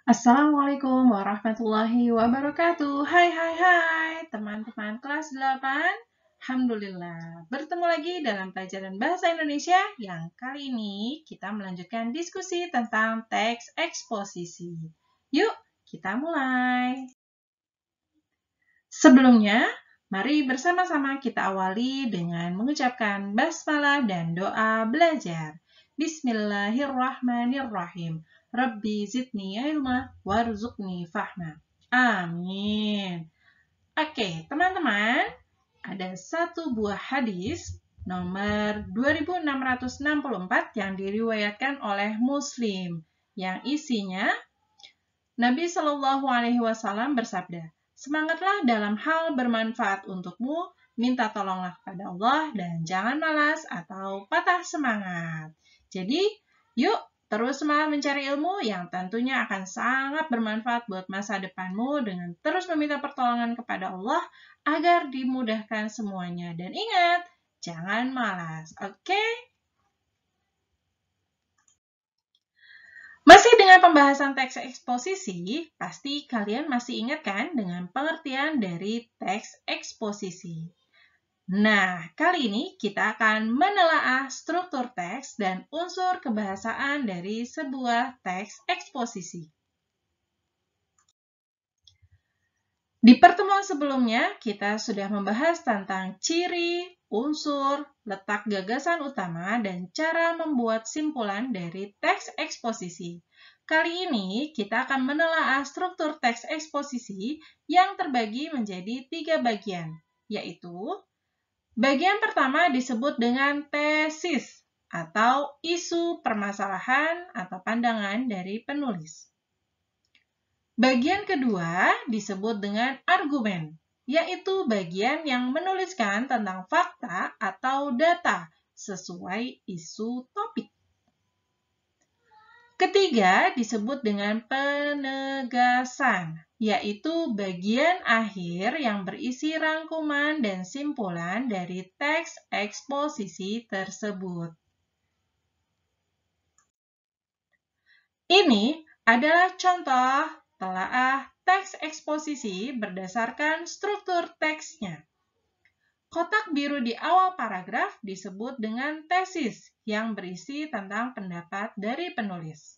Assalamualaikum warahmatullahi wabarakatuh. Hai, teman-teman kelas 8. Alhamdulillah, bertemu lagi dalam pelajaran Bahasa Indonesia yang kali ini kita melanjutkan diskusi tentang teks eksposisi. Yuk, kita mulai. Sebelumnya, mari bersama-sama kita awali dengan mengucapkan basmalah dan doa belajar. Bismillahirrahmanirrahim. Rabbi zidni ilma warzuqni fahma. Amin. Oke, teman-teman, ada satu buah hadis nomor 2664 yang diriwayatkan oleh Muslim yang isinya Nabi Shallallahu Alaihi Wasallam bersabda, "Semangatlah dalam hal bermanfaat untukmu, minta tolonglah kepada Allah dan jangan malas atau patah semangat." Jadi, yuk terus semangat mencari ilmu yang tentunya akan sangat bermanfaat buat masa depanmu dengan terus meminta pertolongan kepada Allah agar dimudahkan semuanya. Dan ingat, jangan malas, oke? Masih dengan pembahasan teks eksposisi, pasti kalian masih ingat kan dengan pengertian dari teks eksposisi. Nah, kali ini kita akan menelaah struktur teks dan unsur kebahasaan dari sebuah teks eksposisi. Di pertemuan sebelumnya, kita sudah membahas tentang ciri, unsur, letak gagasan utama, dan cara membuat simpulan dari teks eksposisi. Kali ini, kita akan menelaah struktur teks eksposisi yang terbagi menjadi 3 bagian, yaitu bagian pertama disebut dengan tesis atau isu permasalahan atau pandangan dari penulis. Bagian kedua disebut dengan argumen, yaitu bagian yang menuliskan tentang fakta atau data sesuai isu topik. Ketiga disebut dengan penegasan, yaitu bagian akhir yang berisi rangkuman dan simpulan dari teks eksposisi tersebut. Ini adalah contoh telaah teks eksposisi berdasarkan struktur teksnya. Kotak biru di awal paragraf disebut dengan tesis yang berisi tentang pendapat dari penulis.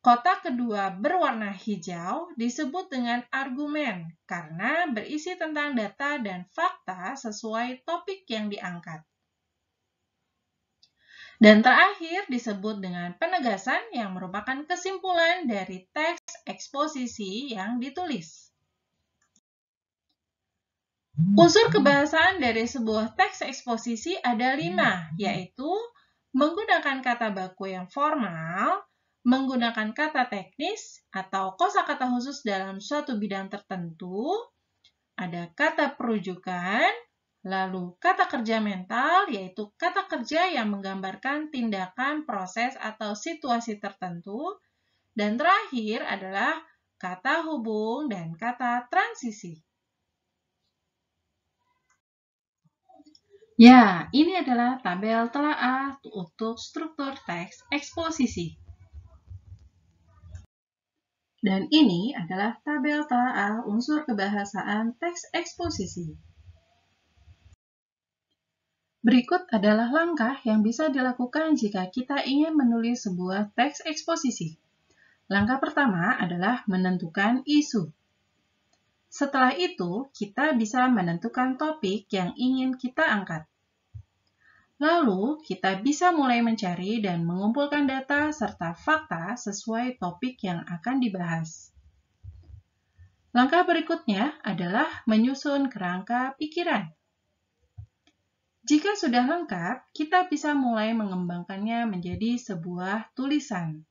Kotak kedua berwarna hijau disebut dengan argumen karena berisi tentang data dan fakta sesuai topik yang diangkat. Dan terakhir disebut dengan penegasan yang merupakan kesimpulan dari teks eksposisi yang ditulis. Unsur kebahasaan dari sebuah teks eksposisi ada 5, yaitu menggunakan kata baku yang formal, menggunakan kata teknis atau kosakata khusus dalam suatu bidang tertentu, ada kata perujukan, lalu kata kerja mental, yaitu kata kerja yang menggambarkan tindakan, proses, atau situasi tertentu. Dan terakhir adalah kata hubung dan kata transisi. Ya, ini adalah tabel telaah untuk struktur teks eksposisi. Dan ini adalah tabel telaah unsur kebahasaan teks eksposisi. Berikut adalah langkah yang bisa dilakukan jika kita ingin menulis sebuah teks eksposisi. Langkah pertama adalah menentukan isu. Setelah itu, kita bisa menentukan topik yang ingin kita angkat. Lalu, kita bisa mulai mencari dan mengumpulkan data serta fakta sesuai topik yang akan dibahas. Langkah berikutnya adalah menyusun kerangka pikiran. Jika sudah lengkap, kita bisa mulai mengembangkannya menjadi sebuah tulisan.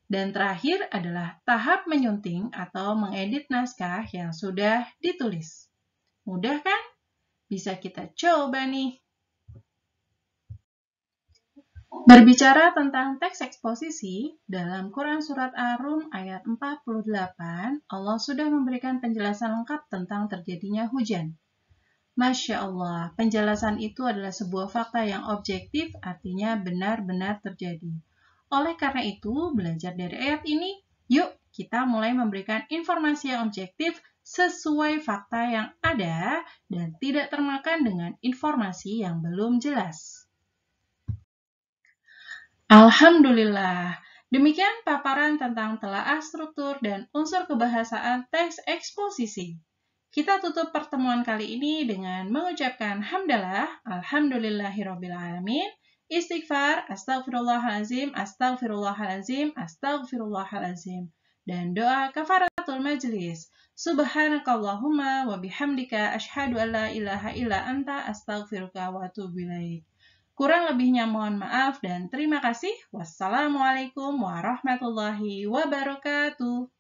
Dan terakhir adalah tahap menyunting atau mengedit naskah yang sudah ditulis. Mudah kan? Bisa kita coba nih. Berbicara tentang teks eksposisi, dalam Quran Surat Ar-Rum ayat 48, Allah sudah memberikan penjelasan lengkap tentang terjadinya hujan. Masya Allah, penjelasan itu adalah sebuah fakta yang objektif, artinya benar-benar terjadi. Oleh karena itu, belajar dari ayat ini, yuk kita mulai memberikan informasi yang objektif sesuai fakta yang ada dan tidak termakan dengan informasi yang belum jelas. Alhamdulillah. Demikian paparan tentang telaah struktur dan unsur kebahasaan teks eksposisi. Kita tutup pertemuan kali ini dengan mengucapkan hamdalah, alhamdulillahirrabbilalamin, istighfar, astagfirullahalazim, astagfirullahalazim, astagfirullahalazim, dan doa kafaratul majlis. Subhanakallahumma wa bihamdika asyhadu an la ilaha illa anta astaghfiruka wa atubu ilaik. Kurang lebihnya mohon maaf dan terima kasih. Wassalamualaikum warahmatullahi wabarakatuh.